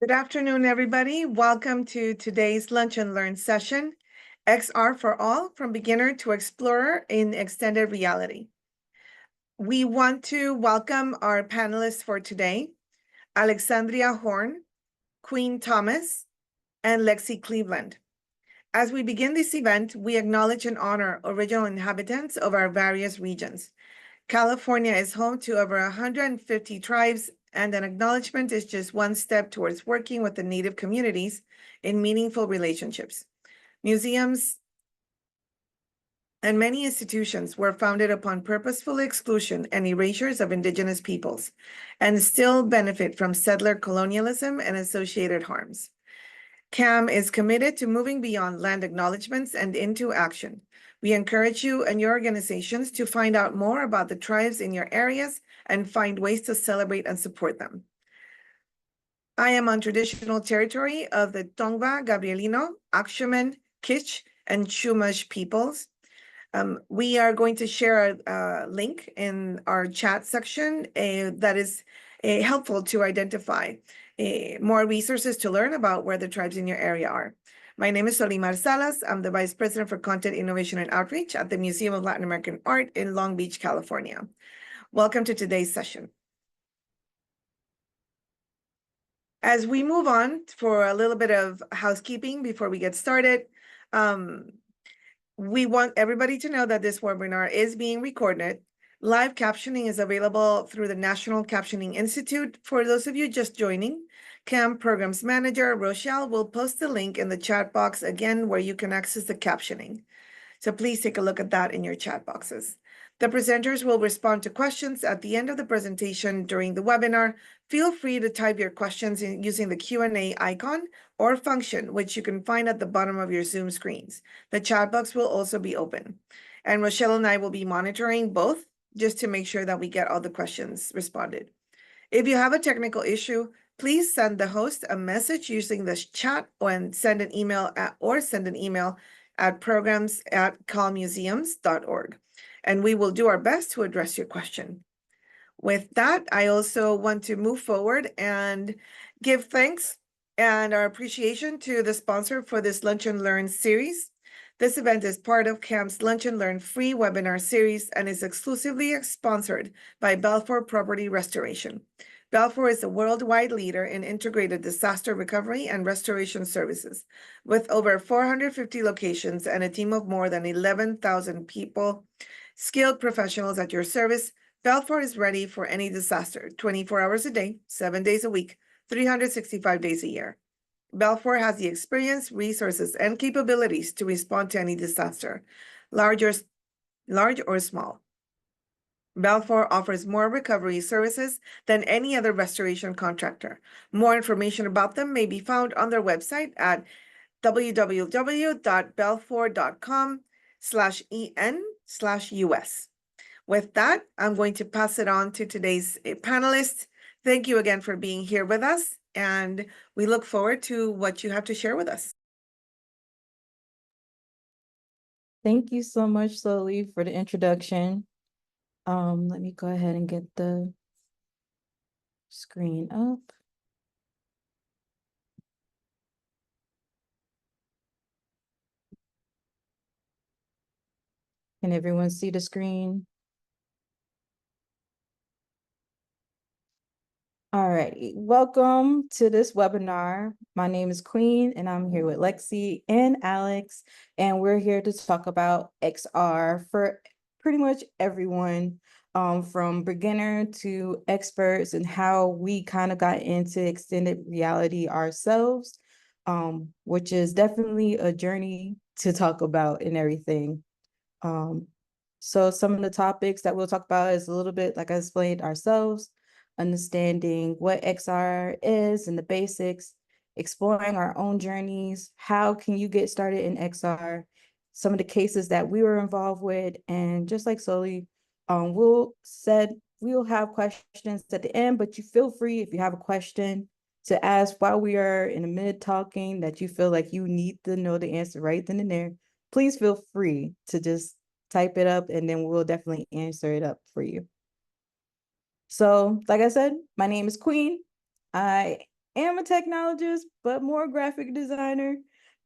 Good afternoon, everybody. Welcome to today's Lunch and Learn session, XR for All, from Beginner to Explorer in Extended Reality. We want to welcome our panelists for today, Alexandria Horn, Queen Thomas, and Lexi Cleveland. As we begin this event, we acknowledge and honor original inhabitants of our various regions. California is home to over 150 tribes, and an acknowledgement is just one step towards working with the Native communities in meaningful relationships. Museums and many institutions were founded upon purposeful exclusion and erasures of Indigenous peoples, and still benefit from settler colonialism and associated harms. CAM is committed to moving beyond land acknowledgements and into action. We encourage you and your organizations to find out more about the tribes in your areas and find ways to celebrate and support them. I am on traditional territory of the Tongva, Gabrielino, Akshumen, Kitch, and Chumash peoples. We are going to share a link in our chat section that is helpful to identify more resources to learn about where the tribes in your area are. My name is Solimar Salas. I'm the Vice President for Content Innovation and Outreach at the Museum of Latin American Art in Long Beach, California. Welcome to today's session. As we move on for a little bit of housekeeping before we get started, we want everybody to know that this webinar is being recorded. Live captioning is available through the National Captioning Institute. For those of you just joining, CAM Programs Manager Rochelle will post the link in the chat box again where you can access the captioning. So please take a look at that in your chat boxes. The presenters will respond to questions at the end of the presentation during the webinar. Feel free to type your questions using the Q&A icon or function, which you can find at the bottom of your Zoom screens. The chat box will also be open. And Rochelle and I will be monitoring both just to make sure that we get all the questions responded. If you have a technical issue, please send the host a message using the chat and send an email at programs@calmuseums.org. And we will do our best to address your question. With that, I also want to move forward and give thanks and our appreciation to the sponsor for this Lunch and Learn series. This event is part of CAM's Lunch and Learn free webinar series and is exclusively sponsored by Balfour Property Restoration. Balfour is a worldwide leader in integrated disaster recovery and restoration services. With over 450 locations and a team of more than 11,000 people, skilled professionals at your service, Balfour is ready for any disaster, 24 hours a day, 7 days a week, 365 days a year. Balfour has the experience, resources, and capabilities to respond to any disaster, large or small. Balfour offers more recovery services than any other restoration contractor. More information about them may be found on their website at www.balfour.com/en/US. With that, I'm going to pass it on to today's panelists. Thank you again for being here with us, and we look forward to what you have to share with us. Thank you so much, Soli, for the introduction. Let me go ahead and get the screen up. Can everyone see the screen? All right, welcome to this webinar. My name is Queen and I'm here with Lexi and Alex, and we're here to talk about XR for pretty much everyone, from beginner to experts, and how we kind of got into extended reality ourselves, which is definitely a journey to talk about and everything. So some of the topics that we'll talk about is a little bit, like I explained, ourselves, understanding what XR is and the basics, exploring our own journeys, how can you get started in XR, some of the cases that we were involved with, and just like Soli, we'll have questions at the end, but you feel free, if you have a question, to ask while we are in the mid talking that you feel like you need to know the answer right then and there. Please feel free to just type it up and then we'll definitely answer it up for you. So, like I said, my name is Queen. I am a technologist, but more graphic designer.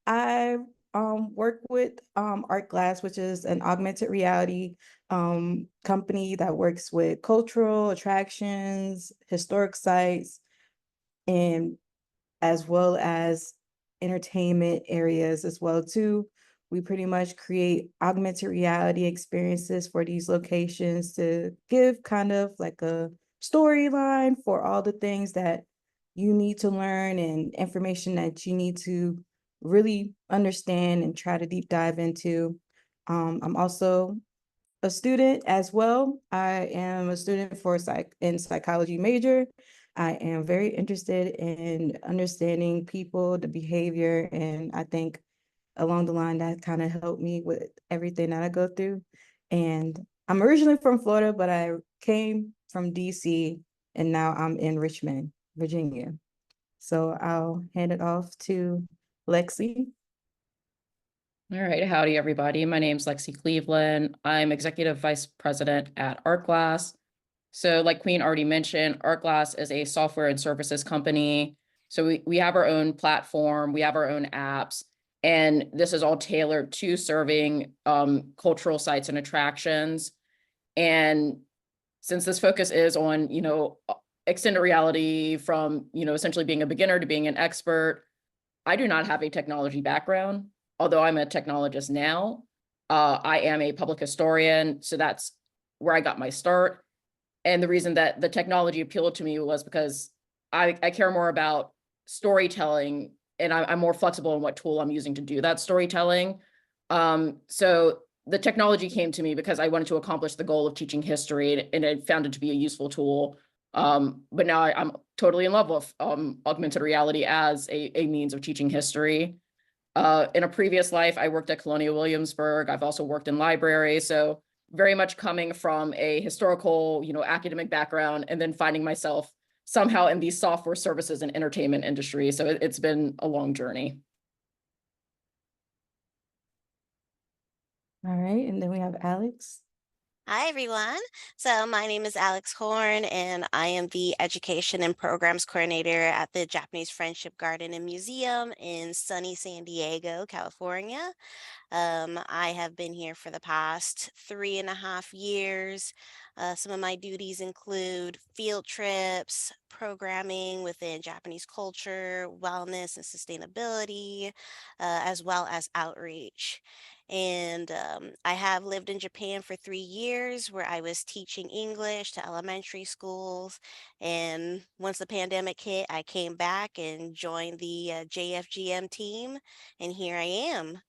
I work with Art Glass, which is an augmented reality company that works with cultural attractions, historic sites, and as well as entertainment areas as well too. We pretty much create augmented reality experiences for these locations to give kind of like a storyline for all the things that you need to learn and information that you need to really understand and try to deep dive into. I'm also a student as well. I am a student for psychology major. I am very interested in understanding people, the behavior, and I think along the line that kind of helped me with everything that I go through. And I'm originally from Florida, but I came from DC and now I'm in Richmond, Virginia. So I'll hand it off to Lexi. All right, howdy everybody. My name's Lexi Cleveland. I'm Executive Vice President at ArtGlass. So like Queen already mentioned, ArtGlass is a software and services company. So we have our own platform, we have our own apps, and this is all tailored to serving cultural sites and attractions. And since this focus is on, extended reality from, essentially being a beginner to being an expert, I do not have a technology background. Although I'm a technologist now, I am a public historian. So that's where I got my start. And the reason that the technology appealed to me was because I care more about storytelling, and I'm more flexible in what tool I'm using to do that storytelling. So the technology came to me because I wanted to accomplish the goal of teaching history, and I found it to be a useful tool. But now I'm totally in love with augmented reality as a means of teaching history. In a previous life, I worked at Colonial Williamsburg. I've also worked in libraries. So very much coming from a historical, academic background, and then finding myself somehow in these software services and entertainment industry. So it's been a long journey. All right, and then we have Alex. Hi, everyone. So my name is Alex Horn, and I am the Education and Programs Coordinator at the Japanese Friendship Garden and Museum in sunny San Diego, California. I have been here for the past 3.5 years. Some of my duties include field trips, programming within Japanese culture, wellness and sustainability, as well as outreach. And I have lived in Japan for 3 years where I was teaching English to elementary schools. And once the pandemic hit, I came back and joined the JFGM team. And here I am.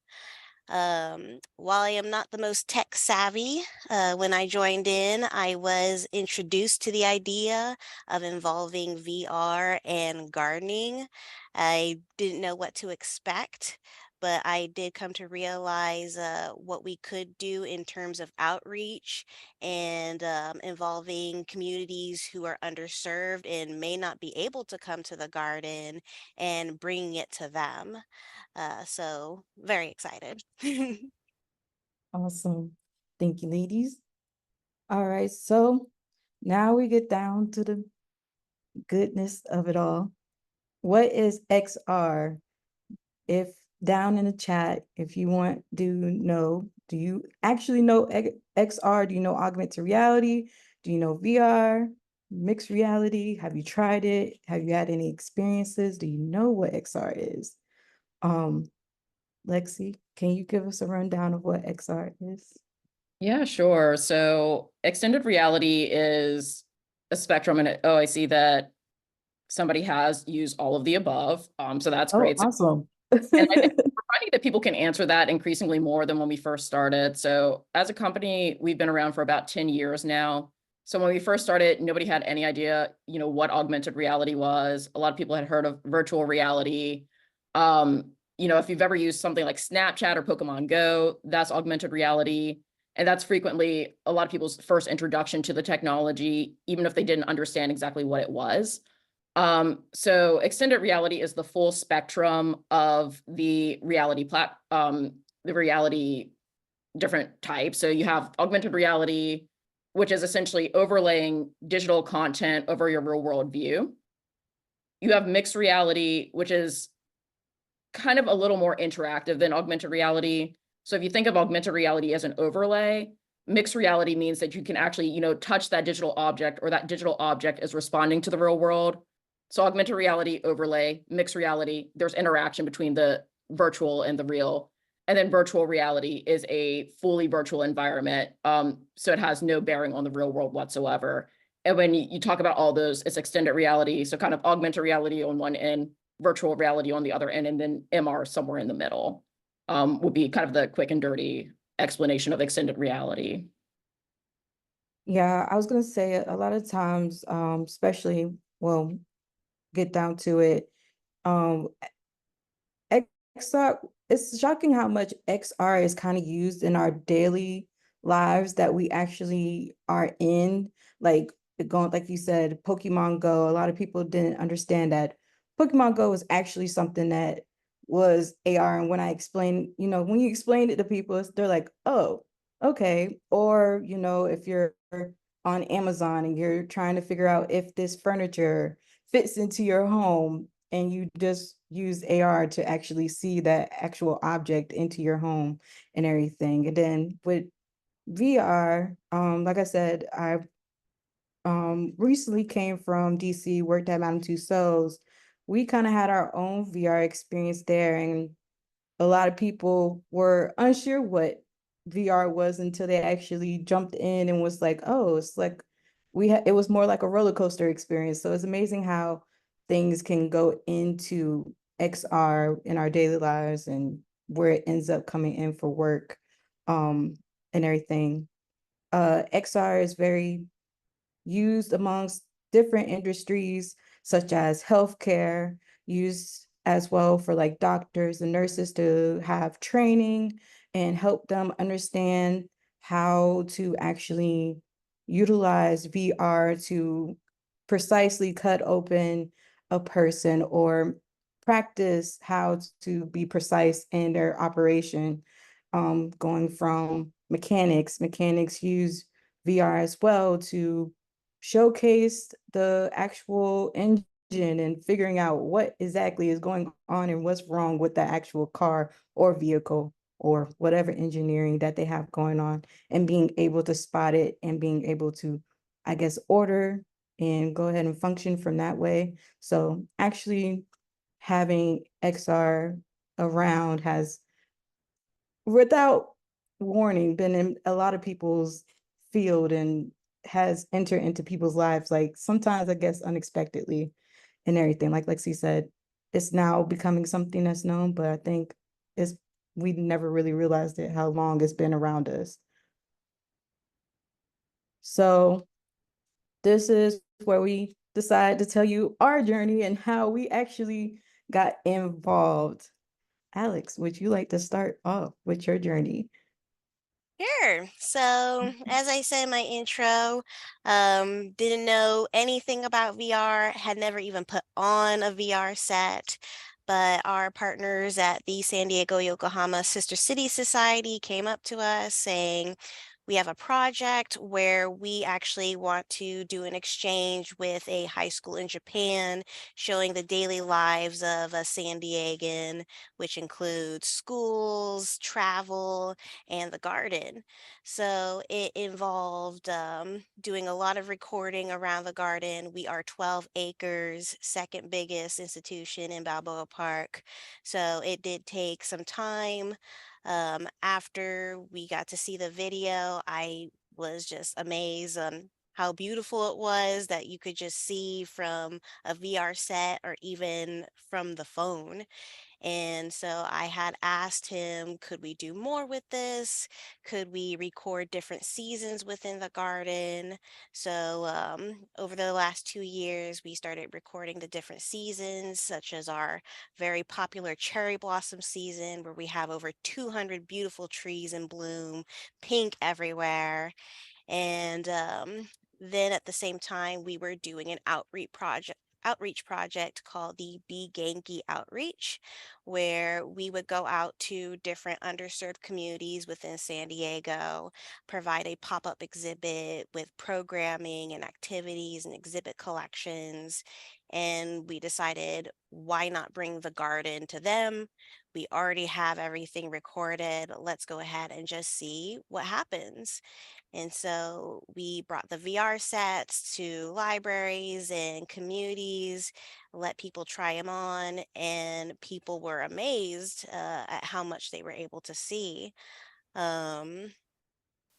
While I am not the most tech savvy, when I joined in, I was introduced to the idea of involving VR and gardening. I didn't know what to expect, but I did come to realize what we could do in terms of outreach and involving communities who are underserved and may not be able to come to the garden and bringing it to them. So very excited. Awesome. Thank you, ladies. All right, so now we get down to the goodness of it all. What is XR? If down in the chat, if you want to know, do you actually know XR? Do you know augmented reality? Do you know VR, mixed reality? Have you tried it? Have you had any experiences? Do you know what XR is? Lexi, can you give us a rundown of what XR is? Yeah, sure. So extended reality is a spectrum, and I see that somebody has used all of the above. So that's great. Awesome. And I think we're finding that people can answer that increasingly more than when we first started. So as a company, we've been around for about 10 years now. So when we first started, nobody had any idea, what augmented reality was. A lot of people had heard of virtual reality. If you've ever used something like Snapchat or Pokemon Go, that's augmented reality. And that's frequently a lot of people's first introduction to the technology, even if they didn't understand exactly what it was. So extended reality is the full spectrum of the reality different types. So you have augmented reality, which is essentially overlaying digital content over your real world view. You have mixed reality, which is kind of a little more interactive than augmented reality. So if you think of augmented reality as an overlay, mixed reality means that you can actually, touch that digital object, or that digital object is responding to the real world. So augmented reality, overlay, mixed reality, there's interaction between the virtual and the real. And then virtual reality is a fully virtual environment. So it has no bearing on the real world whatsoever. And when you talk about all those, it's extended reality. So kind of augmented reality on one end, virtual reality on the other end, and then MR somewhere in the middle, would be kind of the quick and dirty explanation of extended reality. Yeah, I was gonna say a lot of times, especially, well, get down to it, um, XR, it's shocking how much XR is kind of used in our daily lives that we actually are in. Like going, like you said, Pokemon Go. A lot of people didn't understand that Pokemon Go was actually something that was AR. And when I explain, when you explain it to people, they're like, oh, okay. Or, if you're on Amazon and you're trying to figure out if this furniture fits into your home, and you just use AR to actually see that actual object into your home and everything. And then with VR, like I said, I recently came from DC, worked at Madame Tussauds. We kind of had our own VR experience there, and a lot of people were unsure what VR was until they actually jumped in and was like, oh, it's like it was more like a roller coaster experience. So it's amazing how things can go into XR in our daily lives and where it ends up coming in for work, and everything. XR is very used amongst different industries such as healthcare, used as well for like doctors and nurses to have training and help them understand how to actually utilize VR to precisely cut open a person, or practice how to be precise in their operation. Going from mechanics use VR as well to showcase the actual engine and figuring out what exactly is going on and what's wrong with the actual car or vehicle or whatever engineering that they have going on, and being able to spot it and being able to, I guess, order and go ahead and function from that way. So actually having XR around has, without warning, been in a lot of people's field and has entered into people's lives, like sometimes I guess unexpectedly and everything. Like Lexi said, it's now becoming something that's known, but I think it's we never really realized it, how long it's been around us. So this is where we decide to tell you our journey and how we actually got involved. Alex, would you like to start off with your journey? Sure. So, as I said in my intro, didn't know anything about VR, had never even put on a VR set, but our partners at the San Diego Yokohama Sister City Society came up to us saying, we have a project where we actually want to do an exchange with a high school in Japan, showing the daily lives of a San Diegan, which includes schools, travel, and the garden. So it involved doing a lot of recording around the garden. We are 12 acres, second biggest institution in Balboa Park. So it did take some time. After we got to see the video, I was just amazed on how beautiful it was that you could just see from a VR set or even from the phone. And so I had asked him, could we do more with this? Could we record different seasons within the garden? So over the last 2 years, we started recording the different seasons, such as our very popular cherry blossom season, where we have over 200 beautiful trees in bloom, pink everywhere. And then at the same time, we were doing an outreach project called the Be Genki Outreach, where we would go out to different underserved communities within San Diego, provide a pop-up exhibit with programming and activities and exhibit collections. And we decided, why not bring the garden to them? We already have everything recorded. Let's go ahead and just see what happens. And so we brought the VR sets to libraries and communities, let people try them on, and people were amazed at how much they were able to see. Um,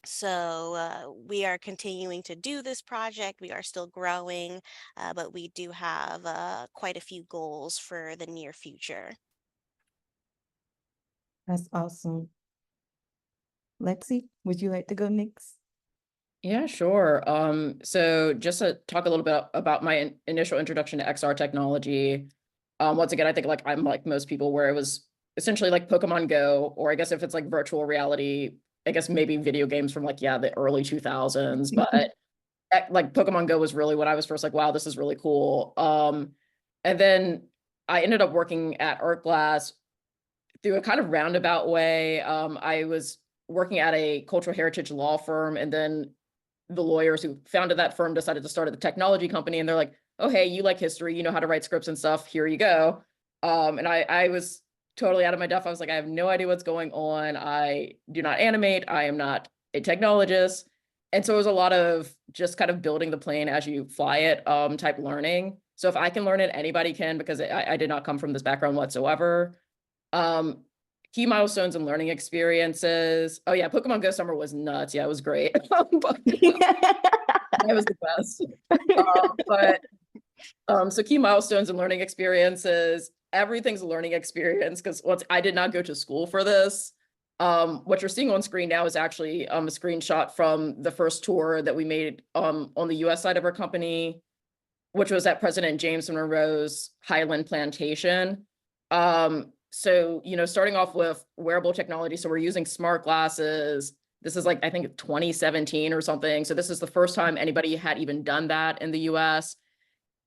so we are continuing to do this project. We are still growing, but we do have quite a few goals for the near future. That's awesome. Lexi, would you like to go next? Yeah, sure. So just to talk a little bit about my initial introduction to XR technology. Once again, I think like I'm like most people where it was essentially like Pokemon Go, or I guess if it's like virtual reality, I guess maybe video games from like, yeah, the early 2000s, but like Pokemon Go was really when I was first like, wow, this is really cool. And then I ended up working at Art Glass through a kind of roundabout way. I was working at a cultural heritage law firm, and then the lawyers who founded that firm decided to start a technology company, and they're like, oh, hey, you like history, you know how to write scripts and stuff, here you go. And I was totally out of my depth. I was like, I have no idea what's going on. I do not animate. I am not a technologist. And so it was a lot of just kind of building the plane as you fly it type learning. So if I can learn it, anybody can, because I did not come from this background whatsoever. Um, Key milestones and learning experiences. Oh yeah, Pokemon Go Summer was nuts. Yeah, it was great. That was the best. So key milestones and learning experiences. Everything's a learning experience because once I did not go to school for this. What you're seeing on screen now is actually a screenshot from the first tour that we made on the US side of our company, which was at President James Monroe's Highland Plantation. So, starting off with wearable technology. So we're using smart glasses. This is like, I think 2017 or something. So this is the first time anybody had even done that in the US.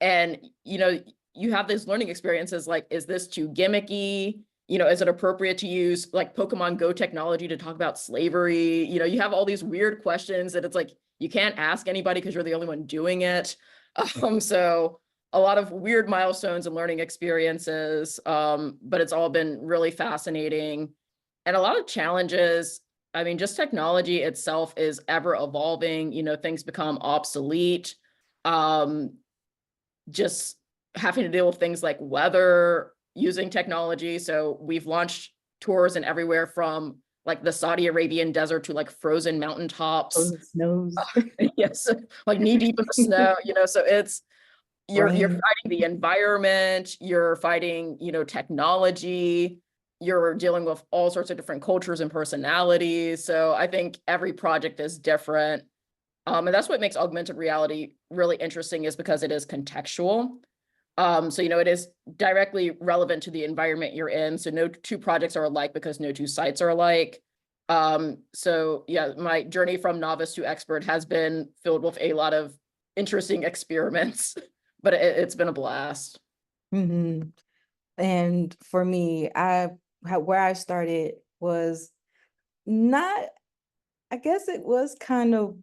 And, you have these learning experiences like, is this too gimmicky? Is it appropriate to use like Pokemon Go technology to talk about slavery? You have all these weird questions that it's like, you can't ask anybody because you're the only one doing it. So a lot of weird milestones and learning experiences, but it's all been really fascinating. And a lot of challenges. I mean, just technology itself is ever evolving, things become obsolete. Just having to deal with things like weather using technology. So we've launched tours in everywhere from like the Saudi Arabian desert to like frozen mountaintops. Oh, it snows. Yes, like knee deep in the snow, so you're fighting the environment, you're fighting, technology, you're dealing with all sorts of different cultures and personalities. So I think every project is different. And that's what makes augmented reality really interesting, is because it is contextual. So, it is directly relevant to the environment you're in. So no two projects are alike because no two sites are alike. So yeah, my journey from novice to expert has been filled with a lot of interesting experiments, but it's been a blast. Mm-hmm. And for me, where I started was not, I guess it was kind of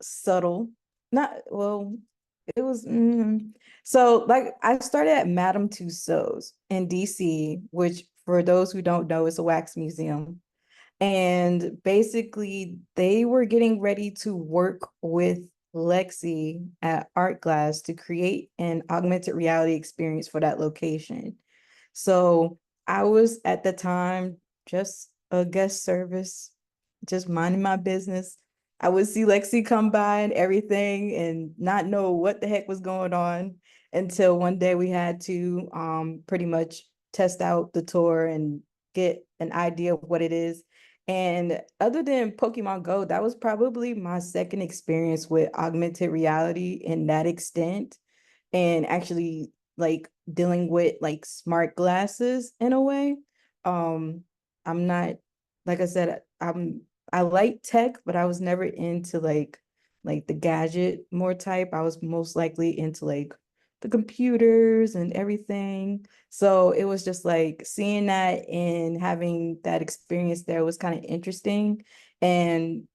subtle. Not, well, it was, so like I started at Madame Tussauds in DC, which for those who don't know, is a wax museum. And basically they were getting ready to work with Lexi at Art Glass to create an augmented reality experience for that location. So I was at the time just a guest service, just minding my business. I would see Lexi come by and everything and not know what the heck was going on until one day we had to pretty much test out the tour and get an idea of what it is. And other than Pokemon Go, that was probably my second experience with augmented reality in that extent, and actually like dealing with like smart glasses in a way. I'm not, like I said, I like tech, but I was never into like the gadget more type. I was most likely into like the computers and everything. So it was just like seeing that and having that experience there was kind of interesting and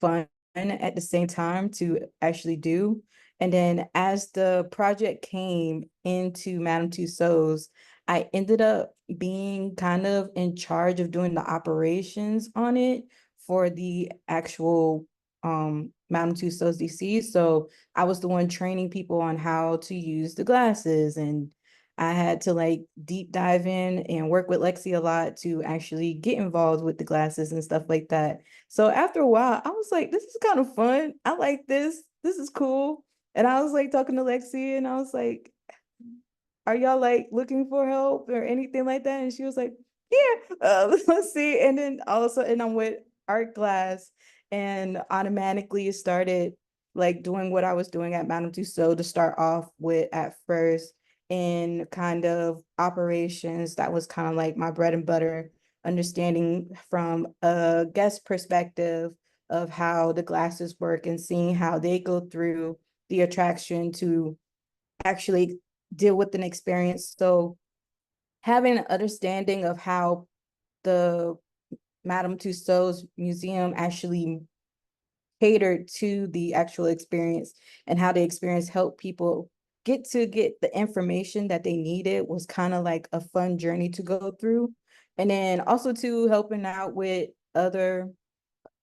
fun at the same time to actually do. And then as the project came into Madame Tussauds, I ended up being kind of in charge of doing the operations on it for the actual Madame Tussauds DC. So I was the one training people on how to use the glasses, and I had to like deep dive in and work with Lexi a lot to actually get involved with the glasses and stuff like that. So after a while, I was like, this is kind of fun. I like this. This is cool. And I was like talking to Lexi and I was like, are y'all like looking for help or anything like that? And she was like, yeah, let's see. And then all of a sudden I'm with art class and automatically started like doing what I was doing at Madame Tussauds to start off with at first in kind of operations. That was kind of like my bread and butter, understanding from a guest perspective of how the glasses work and seeing how they go through the attraction to actually deal with an experience. So having an understanding of how the Madame Tussauds Museum actually catered to the actual experience and how the experience helped people get the information that they needed was kind of like a fun journey to go through. And then also to helping out with other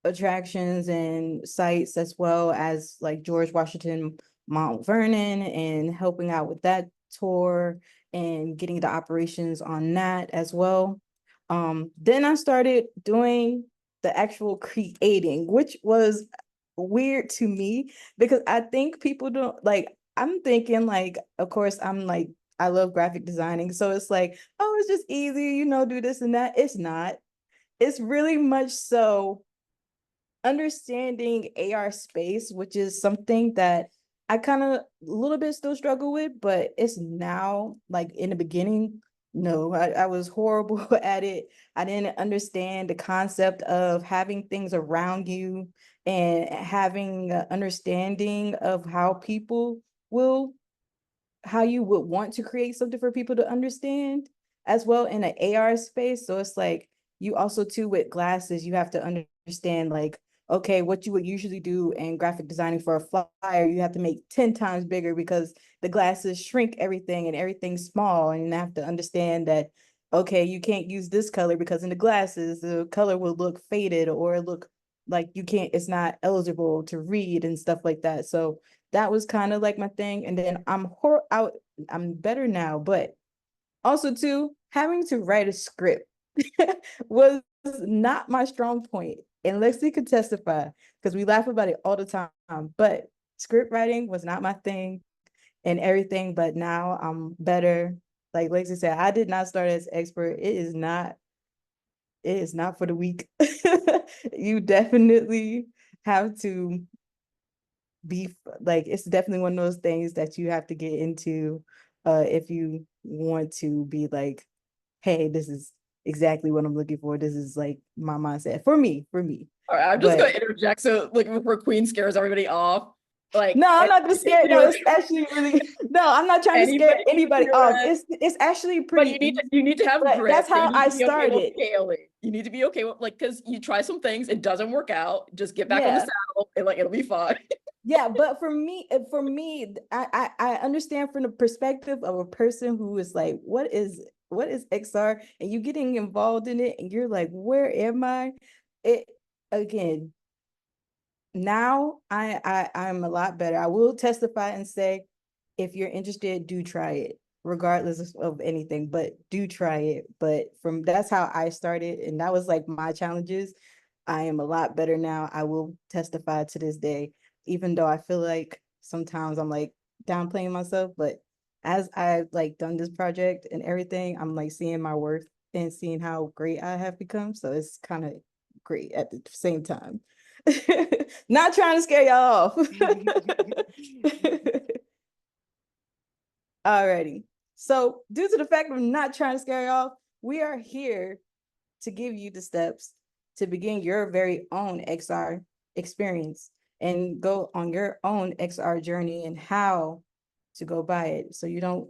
attractions and sites as well as like George Washington Mount Vernon and helping out with that tour and getting the operations on that as well. Then I started doing the actual creating, which was weird to me because I think people don't like, I'm thinking like, of course, I'm like, I love graphic designing. So it's like, oh, it's just easy, do this and that. It's not. It's really much so understanding AR space, which is something that I kind of a little bit still struggle with, but it's now like in the beginning, no, I was horrible at it. I didn't understand the concept of having things around you and having an understanding of will how you would want to create something for people to understand as well in an AR space. So it's like you also too with glasses, you have to understand like, okay, what you would usually do in graphic designing for a flyer, you have to make 10 times bigger because the glasses shrink everything and everything's small. And you have to understand that, okay, you can't use this color because in the glasses, the color will look faded or look like it's not eligible to read and stuff like that. So that was kind of like my thing. And then I'm better now, but also too, having to write a script was not my strong point. And Lexi could testify because we laugh about it all the time. But script writing was not my thing and everything. But now I'm better. Like Lexi said, I did not start as expert. It is not for the weak. You definitely have to be like, it's definitely one of those things that you have to get into if you want to be like, hey, this is exactly what I'm looking for. This is like my mindset for me. All right, I'm just gonna interject. So like before Queen scares everybody off, like no, I'm not just scared. No, it's actually really no, I'm not trying to scare anybody off. It's actually pretty. But you need to have but grit. that's how I started. started. Okay, you need to be okay with like because you try some things, it doesn't work out. Just get back on the saddle and like it'll be fine. Yeah, but for me, I understand from the perspective of a person who is like, what is XR, and you getting involved in it, and you're like, where am I? It again. Now I'm a lot better. I will testify and say, if you're interested, do try it, regardless of anything. But do try it. But that's how I started, and that was like my challenges. I am a lot better now. I will testify to this day, even though I feel like sometimes I'm like downplaying myself. But as I've like done this project and everything, I'm like seeing my worth and seeing how great I have become. So it's kind of great at the same time. Not trying to scare y'all off. Alrighty. So due to the fact of not trying to scare y'all off, we are here to give you the steps to begin your very own XR experience and go on your own XR journey and how to go buy it. So you don't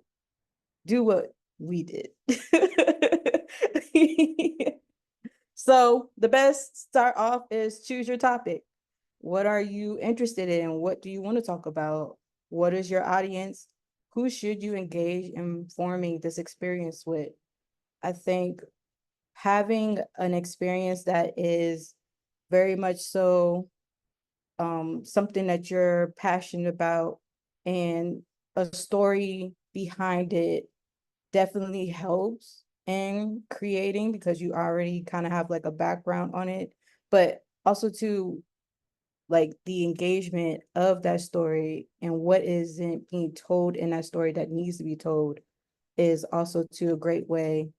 do what we did. So the best start off is choose your topic. What are you interested in? What do you want to talk about? What is your audience? Who should you engage in forming this experience with? I think having an experience that is very much so something that you're passionate about and a story behind it definitely helps in creating because you already kind of have like a background on it, but also to like the engagement of that story and what isn't being told in that story that needs to be told is also to a great way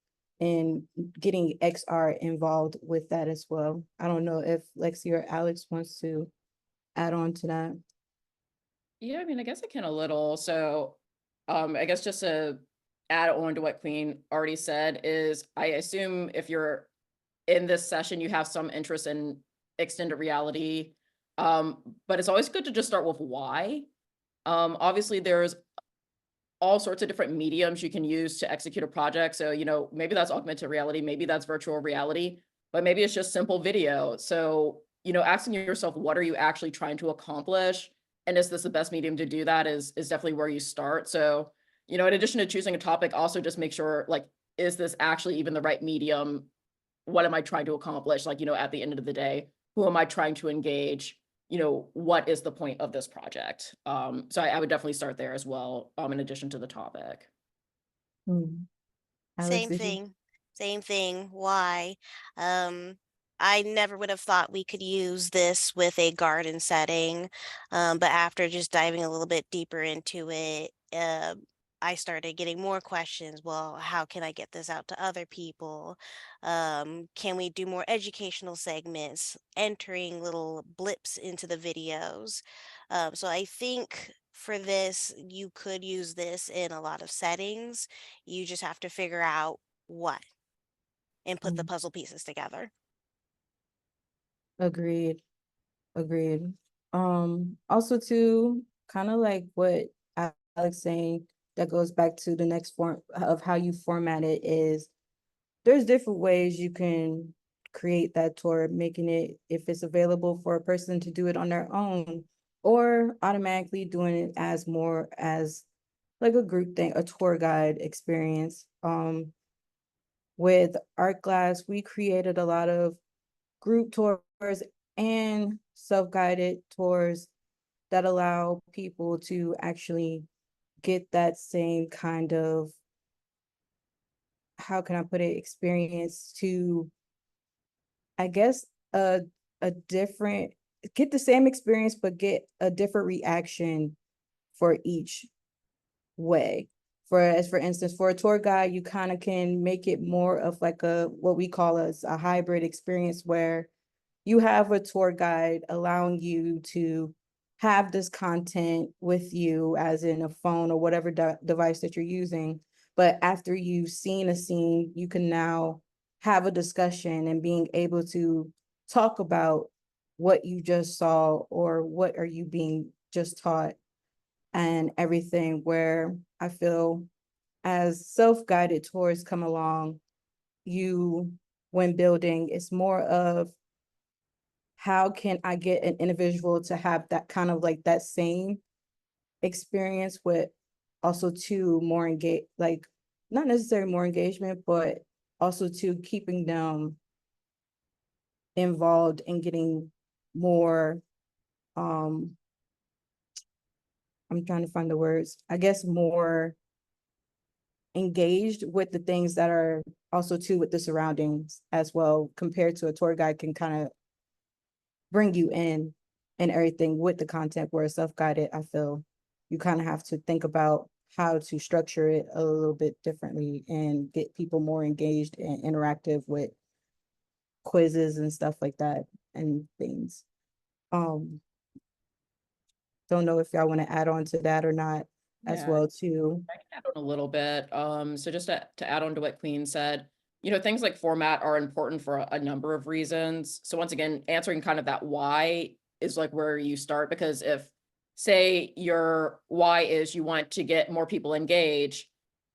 in getting XR involved with that as well. I don't know if Lexi or Alex wants to add on to that. Yeah, I mean, I guess I can a little. So, I guess just to add on to what Queen already said is I assume if you're in this session, you have some interest in extended reality. But it's always good to just start with why. Obviously there's all sorts of different mediums you can use to execute a project. So, maybe that's augmented reality, maybe that's virtual reality, but maybe it's just simple video. So, asking yourself, what are you actually trying to accomplish? And is this the best medium to do that is definitely where you start. So, in addition to choosing a topic, also just make sure like, is this actually even the right medium? What am I trying to accomplish? Like, at the end of the day, who am I trying to engage? What is the point of this project? So I would definitely start there as well, in addition to the topic. Alex, Same did you? thing. Same thing. Why? Um, I never would have thought we could use this with a garden setting. But after just diving a little bit deeper into it, I started getting more questions. Well, how can I get this out to other people? Can we do more educational segments, entering little blips into the videos? So I think for this, you could use this in a lot of settings. You just have to figure out what and put the Mm, puzzle pieces together. agreed. Agreed. Also too, kind of like what Alex saying, that goes back to the next form of how you format it is there's different ways you can create that tour, making it if it's available for a person to do it on their own or automatically doing it as more as like a group thing, a tour guide experience. With art class, we created a lot of group tours and self-guided tours that allow people to actually get that same kind of, how can I put it, experience to, I guess, a different, get the same experience, but get a different reaction for each way. For instance, for a tour guide, you kind of can make it more of like a what we call a hybrid experience where you have a tour guide allowing you to have this content with you as in a phone or whatever device that you're using. But after you've seen a scene, you can now have a discussion and being able to talk about what you just saw or what are you being just taught and everything, where I feel as self-guided tours come along, you, when building, it's more of how can I get an individual to have that kind of like that same experience with also to more engage, like not necessarily more engagement, but also to keeping them involved in getting more, um, I'm trying to find the words, I guess more engaged with the things that are also too with the surroundings as well, compared to a tour guide can kind of bring you in and everything with the content, where self-guided, I feel you kind of have to think about how to structure it a little bit differently and get people more engaged and interactive with quizzes and stuff like that and things. Um, don't know if y'all want to add on to that or not as Yeah, well too. I can add on a little bit. So just to add on to what Queen said, things like format are important for a number of reasons. So once again, answering kind of that why is like where you start, because if say your why is you want to get more people engaged,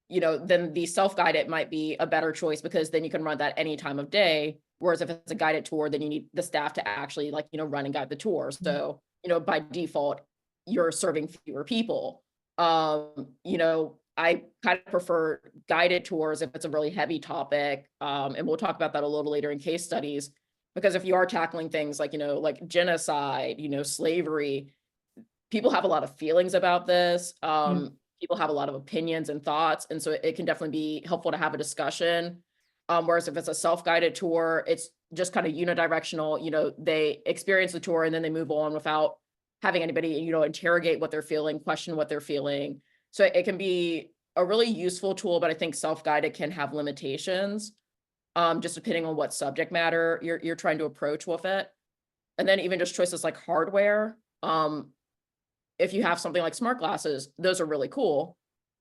then the self-guided might be a better choice because then you can run that any time of day. Whereas if it's a guided tour, then you need the staff to actually run and guide the tour. So, by default, you're serving fewer people. I kind of prefer guided tours if it's a really heavy topic. And we'll talk about that a little later in case studies, because if you are tackling things like genocide, slavery, people have a lot of feelings about this. People have a lot of opinions and thoughts. And so it can definitely be helpful to have a discussion. Whereas if it's a self-guided tour, it's just kind of unidirectional. They experience the tour and then they move on without having anybody, interrogate what they're feeling, question what they're feeling. So it can be a really useful tool, but I think self-guided can have limitations, just depending on what subject matter you're trying to approach with it. And then even just choices like hardware. If you have something like smart glasses, those are really cool,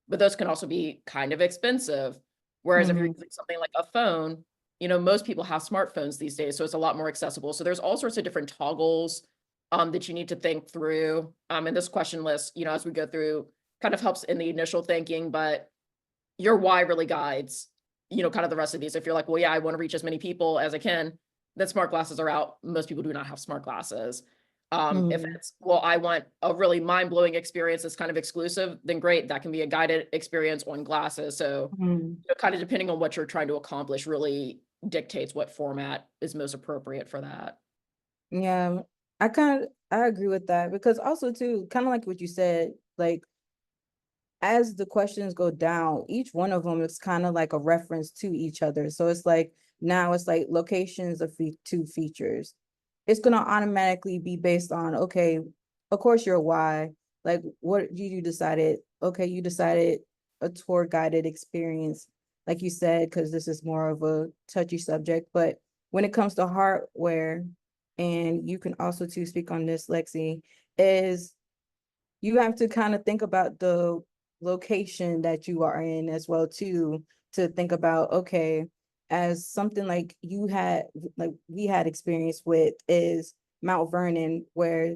but those can also be kind of expensive. Whereas if you're using something like a phone, most people have smartphones these days, so it's a lot more accessible. So there's all sorts of different toggles that you need to think through. And this question list, as we go through, kind of helps in the initial thinking, but your why really guides, kind of the rest of these. If you're like, well, yeah, I want to reach as many people as I can, then smart glasses are out. Most people do not have smart glasses. If it's, well, I want a really mind-blowing experience that's kind of exclusive, then great, that can be a guided experience on glasses. So kind of depending on what you're trying to accomplish really dictates what format is most appropriate for that. Yeah, I agree with that, because also too, kind of like what you said, like as the questions go down, each one of them is kind of like a reference to each other. So it's like now it's like locations of two features. It's gonna automatically be based on, okay, of course your why, like what you decided. Okay, you decided a tour guided experience, like you said, because this is more of a touchy subject. But when it comes to hardware, and you can also too speak on this, Lexi, is you have to kind of think about the location that you are in as well too, to think about, okay, as something like we had experience with is Mount Vernon, where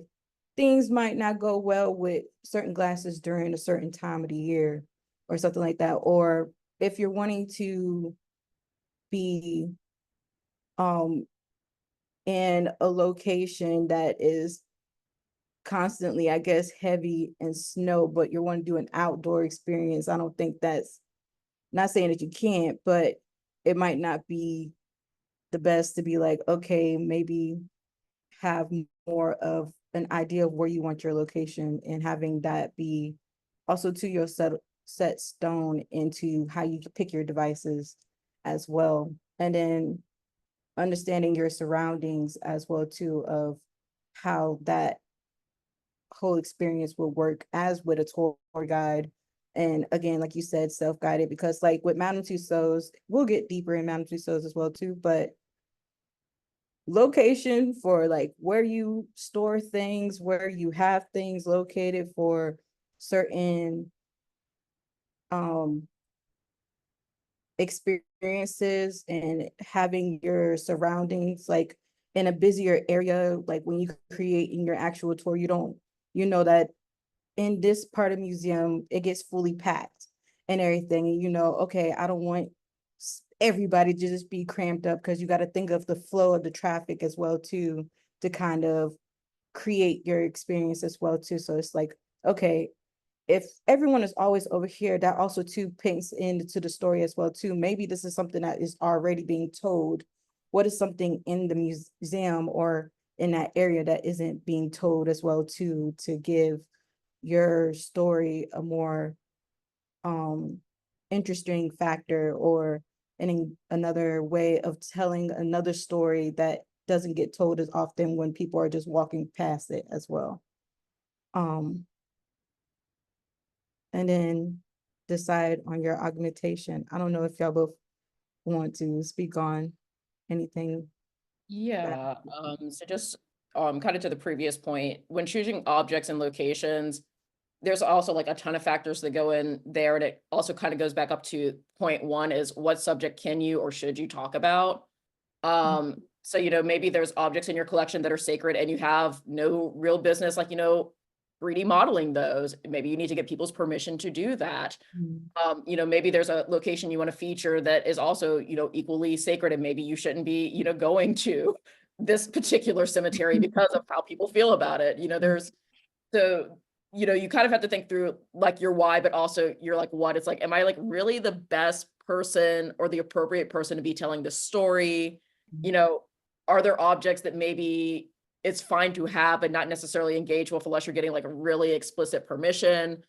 things might not go well with certain glasses during a certain time of the year or something like that. Or if you're wanting to be in a location that is constantly, I guess, heavy in snow, but you want to do an outdoor experience, I don't think that's, not saying that you can't, but it might not be the best to be like, okay, maybe have more of an idea of where you want your location, and having that be also to your set stone into how you pick your devices as well. And then understanding your surroundings as well too, of how that whole experience will work as with a tour guide. And again, like you said, self-guided, because like with Madame Tussauds, we'll get deeper in Madame Tussauds as well too, but location for like where you store things, where you have things located for certain experiences, and having your surroundings like in a busier area, like when you create in your actual tour, you know that in this part of museum, it gets fully packed and everything. And okay, I don't want everybody to just be cramped up, because you got to think of the flow of the traffic as well too, to kind of create your experience as well too. So it's like, okay, if everyone is always over here, that also too paints into the story as well too. Maybe this is something that is already being told. What is something in the museum or in that area that isn't being told as well too, to give your story a more interesting factor, or another way of telling another story that doesn't get told as often when people are just walking past it as well. And then decide on your augmentation. I don't know if y'all both want to speak on anything. Yeah, so just kind of to the previous point, when choosing objects and locations, there's also like a ton of factors that go in there. And it also kind of goes back up to point one, is what subject can you or should you talk about? So, maybe there's objects in your collection that are sacred and you have no real business, like, 3D modeling those. Maybe you need to get people's permission to do that. Mhm. You know, maybe there's a location you want to feature that is also, you know, equally sacred, and maybe you shouldn't be, you know, going to this particular cemetery because of how people feel about it. You know, so, you know, you kind of have to think through like your why, but also you're like, what? It's like, am I like really the best person or the appropriate person to be telling this story? You know, are there objects that maybe it's fine to have, but not necessarily engage with unless you're getting like a really explicit permission?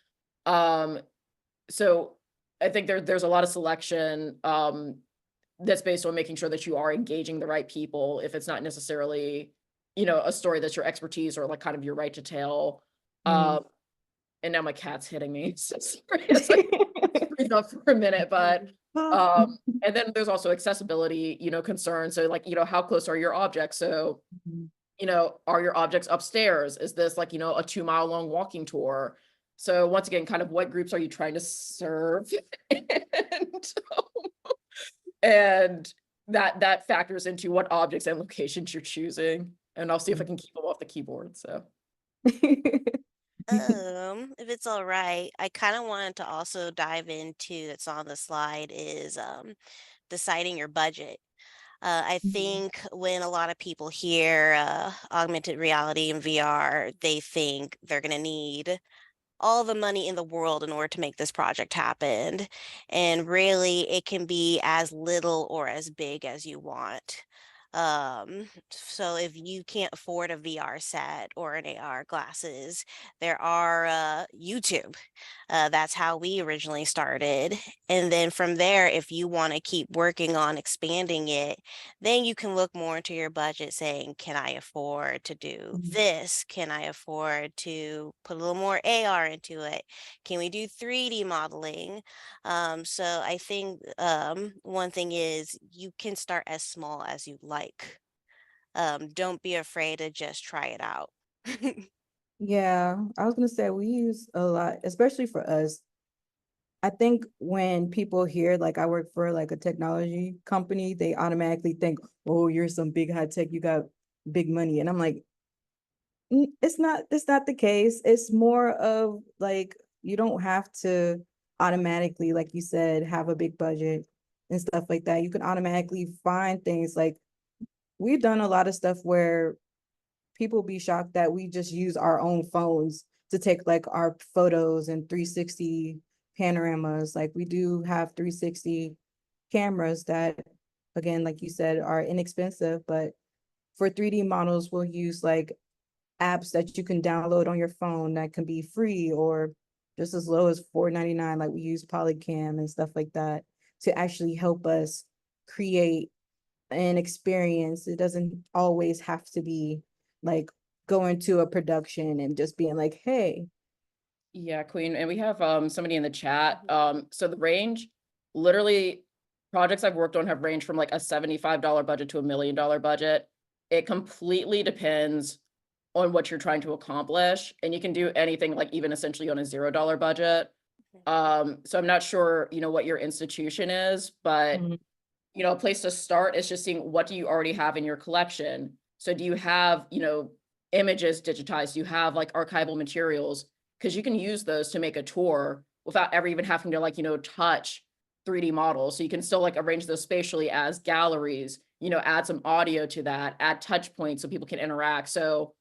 Um, so I think there's a lot of selection that's based on making sure that you are engaging the right people if it's not necessarily, you know, a story that's your expertise or like kind of your right to tell. Mhm. And now my cat's hitting me. So sorry. It's like breathe up for a minute, but and then there's also accessibility, you know, concerns. So like, you know, how close are your objects? So, Mhm. you know, are your objects upstairs? Is this like, you know, a 2 mile long walking tour? So once again, kind of what groups are you trying to serve? and, and that factors into what objects and locations you're choosing. And I'll see if I can keep them off the keyboard. So If it's all right, I kind of wanted to also dive into that's on the slide is deciding your budget. I Mhm. think when a lot of people hear augmented reality and VR, they think they're going to need all the money in the world in order to make this project happen. And really, it can be as little or as big as you want. So if you can't afford a VR set or an AR glasses, there are YouTube. That's how we originally started. And then from there, if you want to keep working on expanding it, then you can look more into your budget saying, can I afford to do Mhm. this? Can I afford to put a little more AR into it? Can we do 3D modeling? So I think one thing is you can start as small as you like. Don't be afraid to just try it out. Yeah, I was gonna say we use a lot, especially for us. I think when people hear like I work for like a technology company, they automatically think, "Oh, you're some big high tech, you got big money." And I'm like, it's not the case. It's more of like you don't have to automatically, like you said, have a big budget and stuff like that. You can automatically find things like we've done a lot of stuff where people be shocked that we just use our own phones to take like our photos and 360 panoramas. Like we do have 360 cameras that, again, like you said, are inexpensive, but for 3D models, we'll use like apps that you can download on your phone that can be free or just as low as $4.99. Like we use Polycam and stuff like that to actually help us create an experience. It doesn't always have to be like going to a production and just being like, hey. yeah, Queen. And we have somebody in the chat. So the range, literally projects I've worked on have ranged from like a $75 budget to $1 million budget. It completely depends on what you're trying to accomplish. And you can do anything like even essentially on a $0 budget. So I'm not sure, you know, what your institution is, but Mhm. you know, a place to start is just seeing what do you already have in your collection. So do you have, you know, images digitized? Do you have like archival materials? Because you can use those to make a tour without ever even having to like, you know, touch 3D models. So you can still like arrange those spatially as galleries, you know, add some audio to that, add touch points so people can interact. So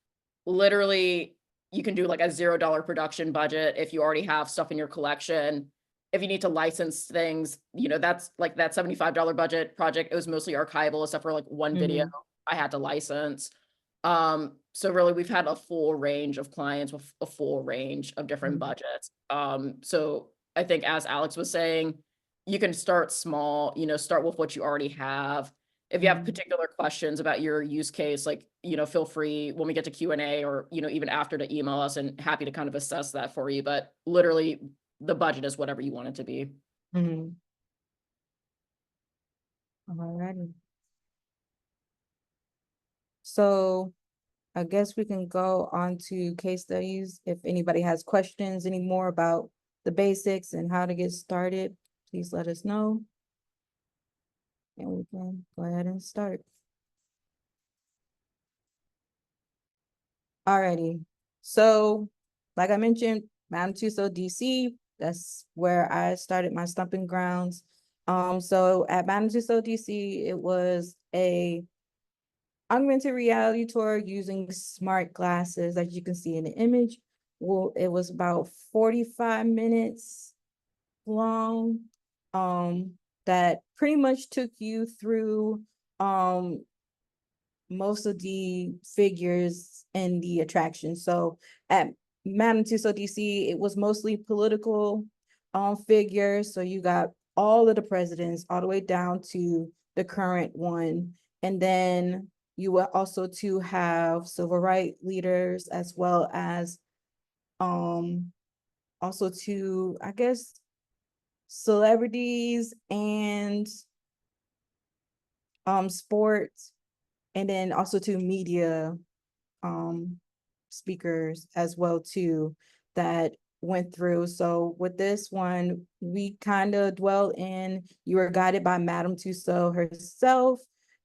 literally you can do like a $0 production budget if you already have stuff in your collection. If you need to license things, you know, that's like that $75 budget project. It was mostly archival except for like one video Mhm. I had to license. So really we've had a full range of clients with a full range of different Mhm. budgets. So I think as Alex was saying, you can start small, you know, start with what you already have. If you have Mhm. particular questions about your use case, like, you know, feel free when we get to Q&A or, you know, even after to email us and happy to kind of assess that for you. But literally the budget is whatever you want it to be. Mhm. Alrighty. So I guess we can go on to case studies. If anybody has questions anymore about the basics and how to get started, please let us know. And we can go ahead and start. Alrighty. So like I mentioned, Madame Tussauds, DC, that's where I started my stomping grounds. So at Madame Tussauds, DC, it was a augmented reality tour using smart glasses, as you can see in the image. Well, it was about 45 minutes long, that pretty much took you through most of the figures in the attraction. So at Madame Tussauds DC, it was mostly political figures. So you got all of the presidents all the way down to the current one. And then you will also to have civil rights leaders as well as also to, I guess, celebrities and sports, and then also to media um speakers as well too that went through. So with this one, we kind of dwell in, you were guided by Madame Tussauds herself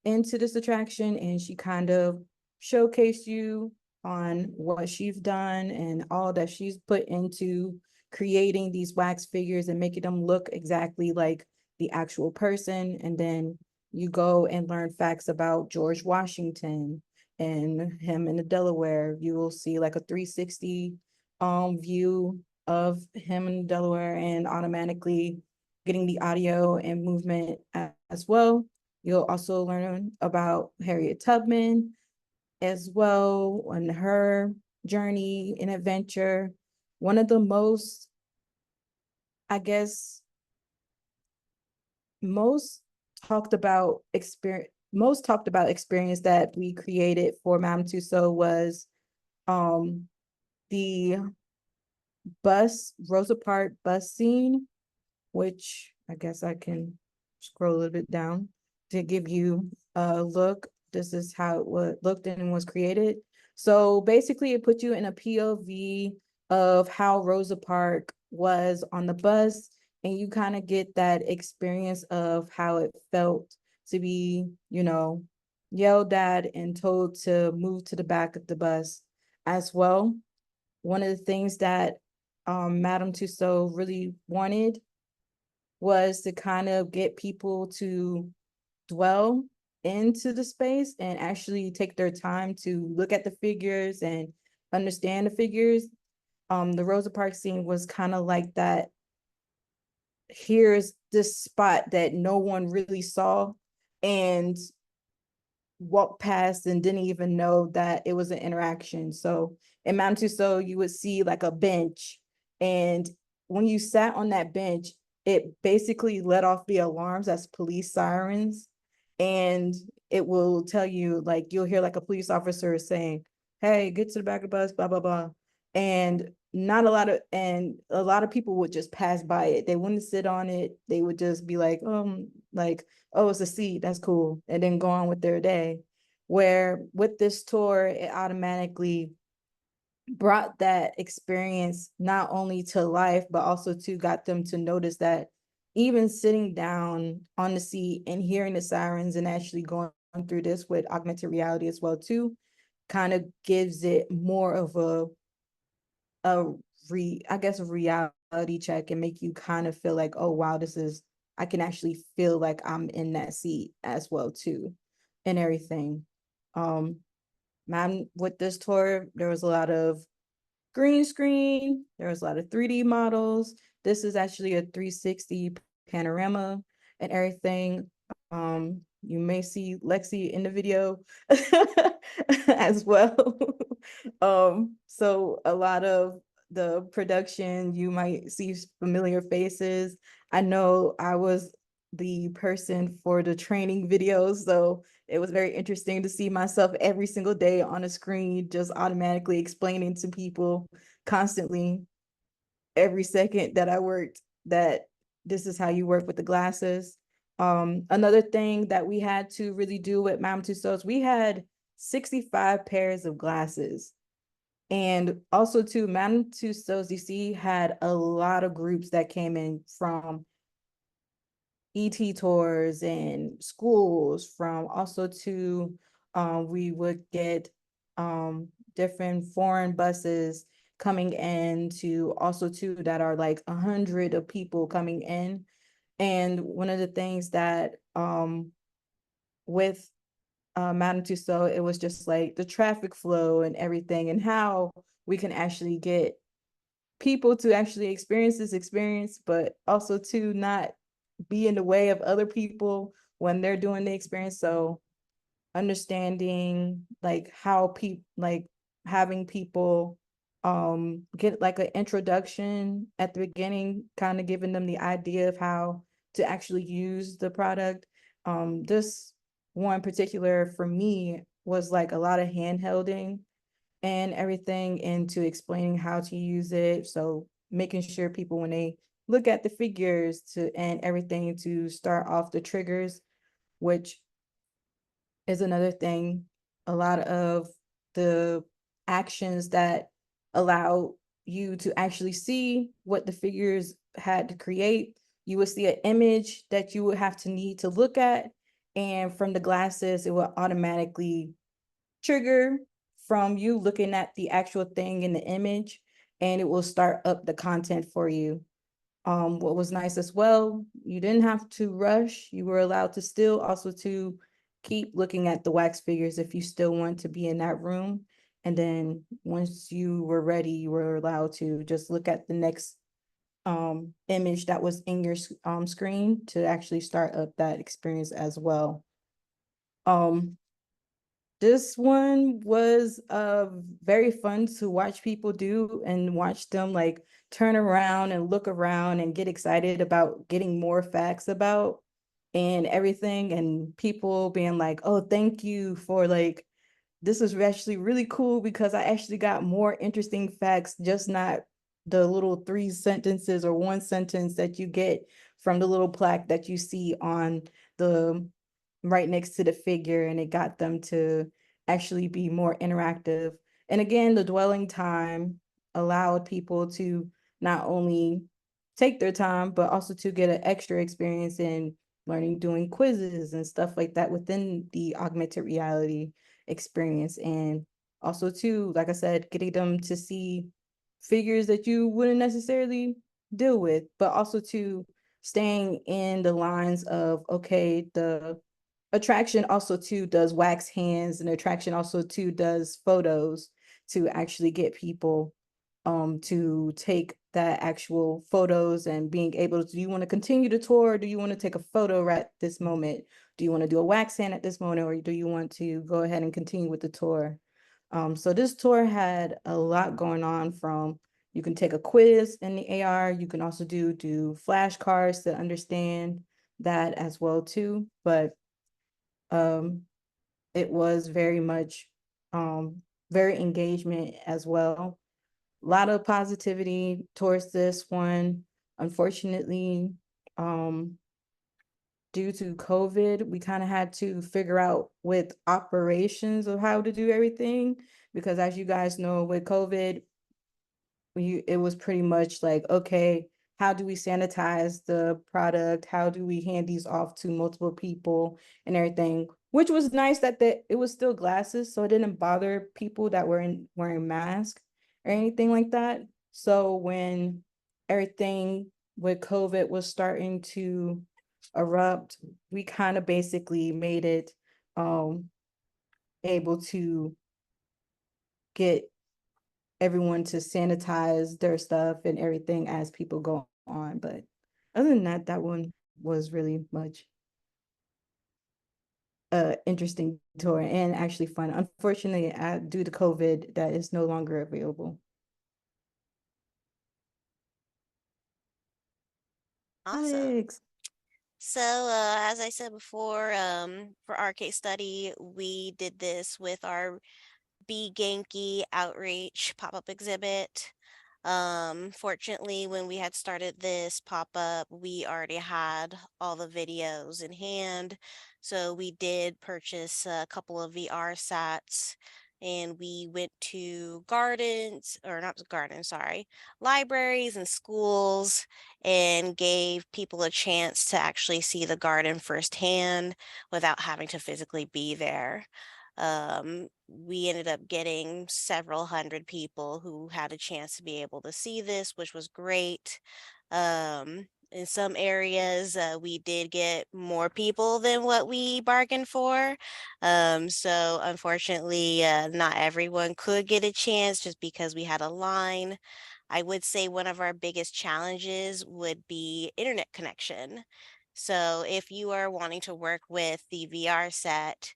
into this attraction, and she kind of showcased you on what she's done and all that she's put into creating these wax figures and making them look exactly like the actual person. And then you go and learn facts about George Washington and him in the Delaware. You will see like a 360 view of him in Delaware, and automatically getting the audio and movement as well. You'll also learn about Harriet Tubman as well on her journey and adventure. One of the most, I guess, most talked about experience that we created for Madame Tussauds was um the Rosa Parks bus scene, which I guess I can scroll a little bit down to give you a look. This is how it looked and was created. So basically it put you in a POV of how Rosa Parks was on the bus, and you kind of get that experience of how it felt to be, yelled at and told to move to the back of the bus as well. One of the things that Madame Tussauds really wanted was to kind of get people to dwell into the space and actually take their time to look at the figures and understand the figures. The Rosa Parks scene was kind of like that. Here's this spot that no one really saw and walked past and didn't even know that it was an interaction. So in Madame Tussauds, you would see like a bench, and when you sat on that bench, it basically let off the alarms as police sirens, and it will tell you, like, you'll hear like a police officer saying, "Hey, get to the back of the bus, blah blah blah," and a lot of people would just pass by it. They wouldn't sit on it. They would just be like, like, oh, it's a seat, that's cool, and then go on with their day. Where with this tour, it automatically brought that experience not only to life, but also to got them to notice that even sitting down on the seat and hearing the sirens and actually going through this with augmented reality as well too, kind of gives it more of a I guess a reality check, and make you kind of feel like, oh wow, I can actually feel like I'm in that seat as well too, and everything. Man, with this tour, there was a lot of green screen, there was a lot of 3D models. This is actually a 360 panorama and everything. You may see Lexi in the video as well. So a lot of the production, you might see familiar faces. I know I was the person for the training videos, so it was very interesting to see myself every single day on a screen, just automatically explaining to people constantly every second that I worked that this is how you work with the glasses. Another thing that we had to really do with Madame Tussauds, we had 65 pairs of glasses. And also too, Madame Tussauds DC had a lot of groups that came in from ET tours and schools, from also to we would get different foreign buses coming in to also too that are like 100 of people coming in. And one of the things that with Madame Tussauds, it was just like the traffic flow and everything, and how we can actually get people to actually experience this experience, but also to not be in the way of other people when they're doing the experience. So understanding like how people like having people get like an introduction at the beginning, kind of giving them the idea of how to actually use the product. This one particular for me was like a lot of handholding and everything into explaining how to use it. So making sure people when they look at the figures to and everything to start off the triggers, which is another thing. A lot of the actions that allow you to actually see what the figures had to create. You would see an image that you would have to need to look at. And from the glasses, it will automatically trigger from you looking at the actual thing in the image, and it will start up the content for you. What was nice as well, you didn't have to rush. You were allowed to still also to keep looking at the wax figures if you still want to be in that room. And then once you were ready, you were allowed to just look at the next image that was in your screen to actually start up that experience as well. Um, this one was very fun to watch people do and watch them like turn around and look around and get excited about getting more facts about and everything, and people being like, oh, thank you for like this is actually really cool because I actually got more interesting facts, just not the little 3 sentences or 1 sentence that you get from the little plaque that you see on the right next to the figure, and it got them to actually be more interactive. And again, the dwelling time allowed people to not only take their time, but also to get an extra experience in learning, doing quizzes and stuff like that within the augmented reality experience. And also too, like I said, getting them to see figures that you wouldn't necessarily deal with, but also to staying in the lines of, okay, the attraction also too does wax hands, and attraction also too does photos to actually get people to take that actual photos and being able to, do you want to continue the tour, or do you want to take a photo right at this moment, do you want to do a wax hand at this moment, or do you want to go ahead and continue with the tour? So this tour had a lot going on. From you can take a quiz in the AR, you can also do flashcards to understand that as well too. But it was very much very engagement as well. A lot of positivity towards this one. Unfortunately, due to COVID, we kind of had to figure out with operations of how to do everything, because as you guys know, with COVID, it was pretty much like, okay, how do we sanitize the product? How do we hand these off to multiple people and everything? Which was nice that it was still glasses, so it didn't bother people that were wearing masks or anything like that. So when everything with COVID was starting to erupt, we kind of basically made it able to get everyone to sanitize their stuff and everything as people go on. But other than that, that one was really much interesting tour and actually fun. Unfortunately, due to COVID, that is no longer available. Awesome. Alex. So, as I said before, for our case study, we did this with our Be Genki outreach pop-up exhibit. Fortunately, when we had started this pop-up, we already had all the videos in hand. So we did purchase a couple of VR sets, and we went to gardens, or not gardens, sorry, libraries and schools, and gave people a chance to actually see the garden firsthand without having to physically be there. We ended up getting several hundred people who had a chance to be able to see this, which was great. In some areas, we did get more people than what we bargained for. So unfortunately, not everyone could get a chance just because we had a line. I would say one of our biggest challenges would be internet connection. So if you are wanting to work with the VR set,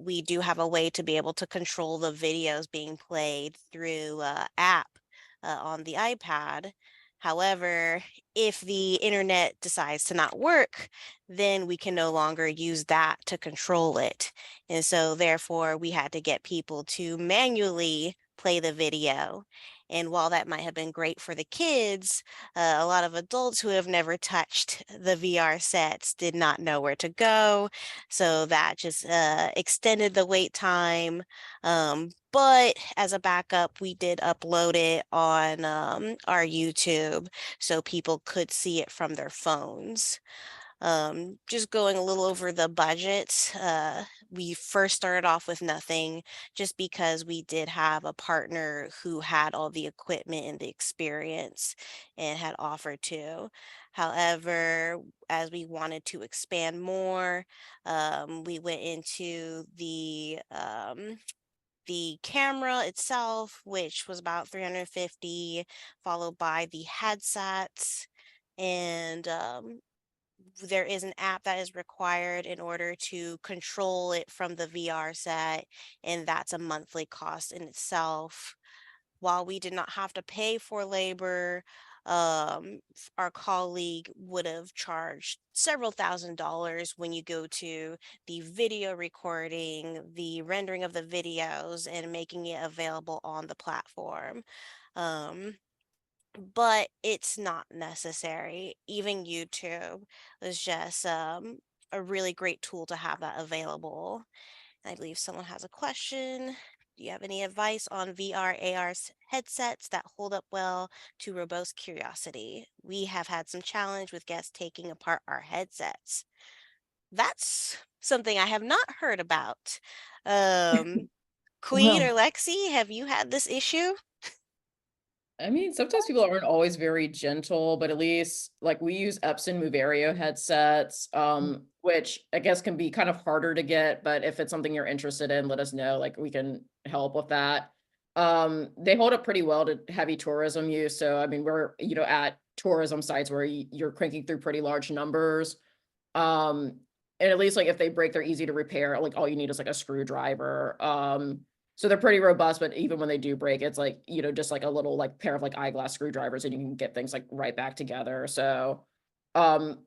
we do have a way to be able to control the videos being played through app on the iPad. However, if the internet decides to not work, then we can no longer use that to control it. And so, therefore, we had to get people to manually play the video. And while that might have been great for the kids, a lot of adults who have never touched the VR sets did not know where to go. So that just extended the wait time. But as a backup, we did upload it on our YouTube so people could see it from their phones. Just going a little over the budget, we first started off with nothing just because we did have a partner who had all the equipment and the experience and had offered to. However, as we wanted to expand more, we went into the camera itself, which was about 350, followed by the headsets. And there is an app that is required in order to control it from the VR set, and that's a monthly cost in itself. While we did not have to pay for labor, our colleague would have charged several $1,000s when you go to the video recording, the rendering of the videos, and making it available on the platform. Um, but it's not necessary. Even YouTube is just a really great tool to have that available. I believe someone has a question. Do you have any advice on VR, AR headsets that hold up well to robust curiosity? We have had some challenge with guests taking apart our headsets. That's something I have not heard about. Um, Queen or Well, Lexi, have you had this issue? I mean, sometimes people aren't always very gentle, but at least like we use Epson Moverio headsets, which I guess can be kind of harder to get, but if it's something you're interested in, let us know. Like we can help with that. They hold up pretty well to heavy tourism use. So I mean, we're, at tourism sites where you're cranking through pretty large numbers. Um, and at least like if they break, they're easy to repair. Like all you need is like a screwdriver. So they're pretty robust, but even when they do break, it's like, just like a little like pair of like eyeglass screwdrivers and you can get things like right back together. So um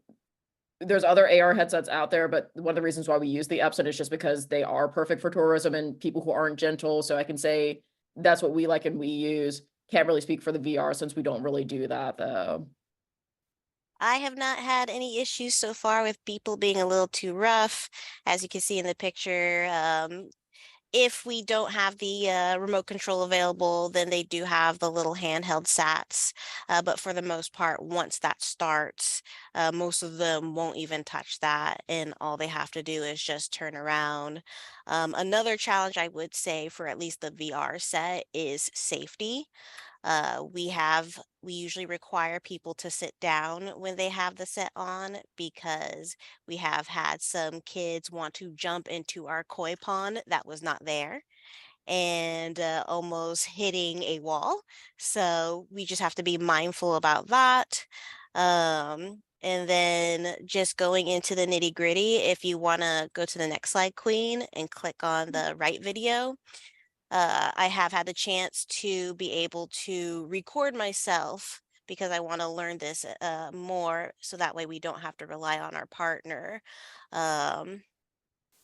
there's other AR headsets out there, but one of the reasons why we use the Epson is just because they are perfect for tourism and people who aren't gentle. So I can say that's what we like and we use. Can't really speak for the VR since we don't really do that though. I have not had any issues so far with people being a little too rough. As you can see in the picture, if we don't have the remote control available, then they do have the little handheld SATs. But for the most part, once that starts, most of them won't even touch that. And all they have to do is just turn around. Another challenge I would say for at least the VR set is safety. We usually require people to sit down when they have the set on because we have had some kids want to jump into our koi pond that was not there and almost hitting a wall. So we just have to be mindful about that. And then just going into the nitty gritty, if you want to go to the next slide, Queen, and click on the right video, I have had the chance to be able to record myself because I want to learn this more so that way we don't have to rely on our partner. Um,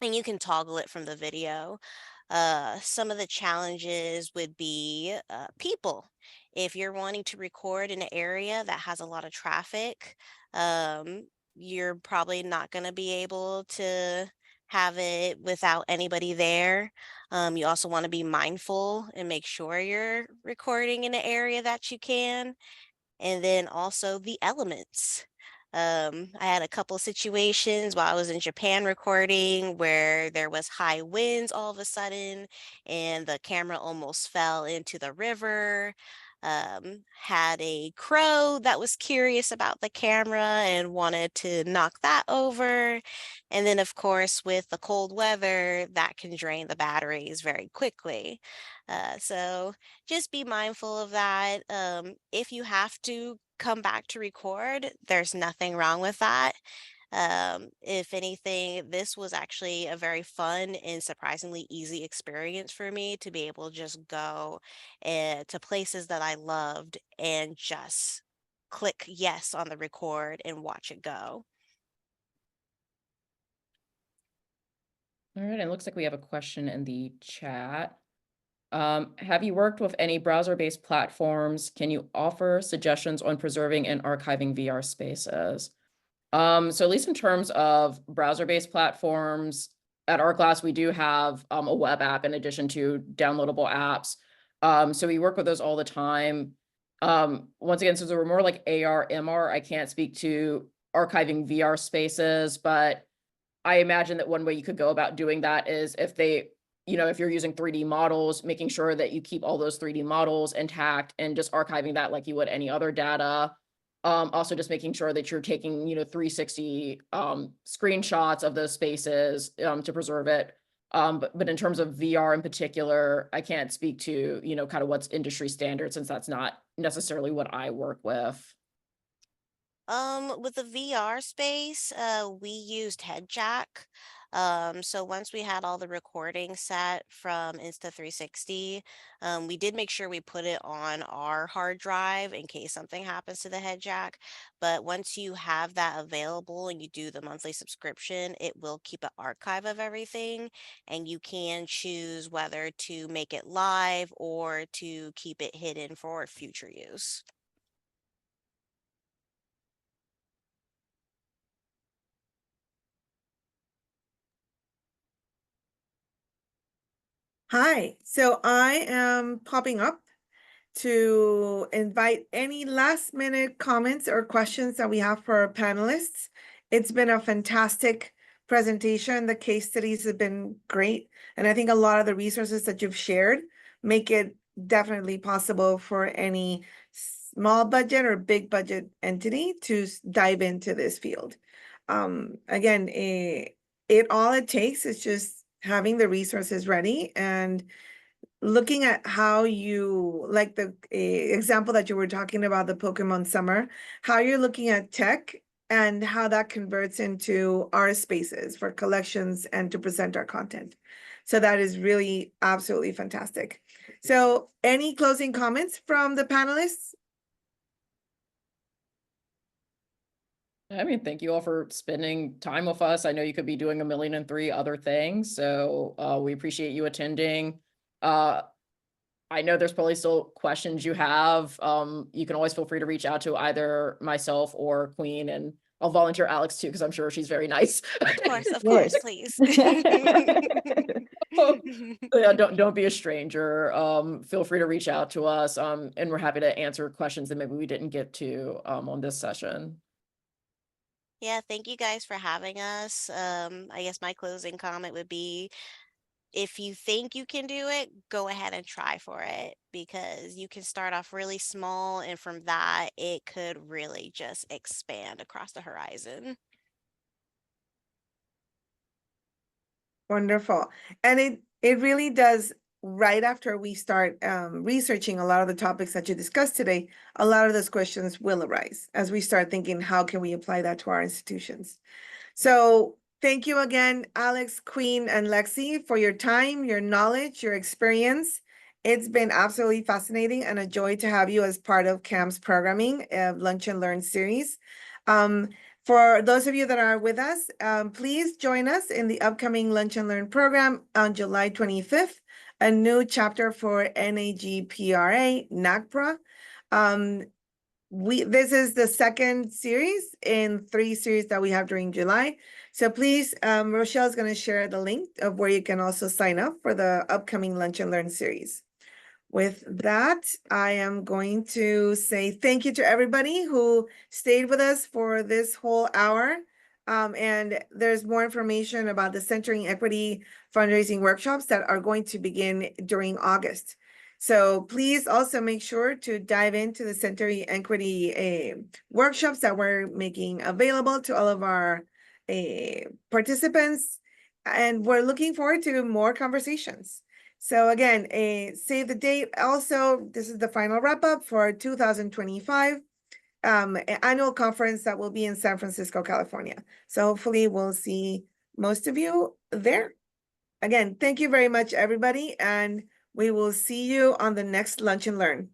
and you can toggle it from the video. Some of the challenges would be people. If you're wanting to record in an area that has a lot of traffic, you're probably not going to be able to have it without anybody there. You also want to be mindful and make sure you're recording in an area that you can. And then also the elements. I had a couple situations while I was in Japan recording where there was high winds all of a sudden and the camera almost fell into the river. Had a crow that was curious about the camera and wanted to knock that over. And then, of course, with the cold weather, that can drain the batteries very quickly. So just be mindful of that. If you have to come back to record, there's nothing wrong with that. If anything, this was actually a very fun and surprisingly easy experience for me to be able to just go to places that I loved and just click yes on the record and watch it go. All right, it looks like we have a question in the chat. Have you worked with any browser-based platforms? Can you offer suggestions on preserving and archiving VR spaces? So at least in terms of browser-based platforms, at our class, we do have a web app in addition to downloadable apps. So we work with those all the time. Once again, since we're more like AR, MR, I can't speak to archiving VR spaces, but I imagine that one way you could go about doing that is if if you're using 3D models, making sure that you keep all those 3D models intact and just archiving that like you would any other data. Also just making sure that you're taking, 360 screenshots of those spaces to preserve it. But in terms of VR in particular, I can't speak to, kind of what's industry standard since that's not necessarily what I work with. With the VR space, we used HeadJack. So once we had all the recording set from Insta360, we did make sure we put it on our hard drive in case something happens to the HeadJack. But once you have that available and you do the monthly subscription, it will keep an archive of everything, and you can choose whether to make it live or to keep it hidden for future use. Hi, so I am popping up to invite any last minute comments or questions that we have for our panelists. It's been a fantastic presentation. The case studies have been great. And I think a lot of the resources that you've shared make it definitely possible for any small budget or big budget entity to dive into this field. Again, all it takes is just having the resources ready and looking at how you, like the example that you were talking about, the Pokemon Summer, how you're looking at tech and how that converts into our spaces for collections and to present our content. So that is really absolutely fantastic. So any closing comments from the panelists? I mean, thank you all for spending time with us. I know you could be doing 1,000,003 other things, so we appreciate you attending. I know there's probably still questions you have. You can always feel free to reach out to either myself or Queen, and I'll volunteer Alex too, because I'm sure she's very nice. Of course, Yes. please. Yeah, don't be a stranger. Feel free to reach out to us. And we're happy to answer questions that maybe we didn't get to on this session. Yeah, thank you guys for having us. I guess my closing comment would be if you think you can do it, go ahead and try for it because you can start off really small, and from that, it could really just expand across the horizon. Wonderful. And it really does, right after we start researching a lot of the topics that you discussed today, a lot of those questions will arise as we start thinking, how can we apply that to our institutions? So thank you again, Alex, Queen, and Lexi, for your time, your knowledge, your experience. It's been absolutely fascinating and a joy to have you as part of CAM's programming of Lunch and Learn series. For those of you that are with us, please join us in the upcoming Lunch and Learn program on July 25th, a new chapter for NAGPRA, NAGPRA. This is the second series in 3 series that we have during July. So please, Rochelle is going to share the link of where you can also sign up for the upcoming Lunch and Learn series. With that, I am going to say thank you to everybody who stayed with us for this whole hour. And there's more information about the Centering Equity fundraising workshops that are going to begin during August. So please also make sure to dive into the Centering Equity workshops that we're making available to all of our participants. And we're looking forward to more conversations. So again, save the date. Also, this is the final wrap up for 2025 annual conference that will be in San Francisco, California. So hopefully we'll see most of you there. Again, thank you very much, everybody, and we will see you on the next Lunch and Learn.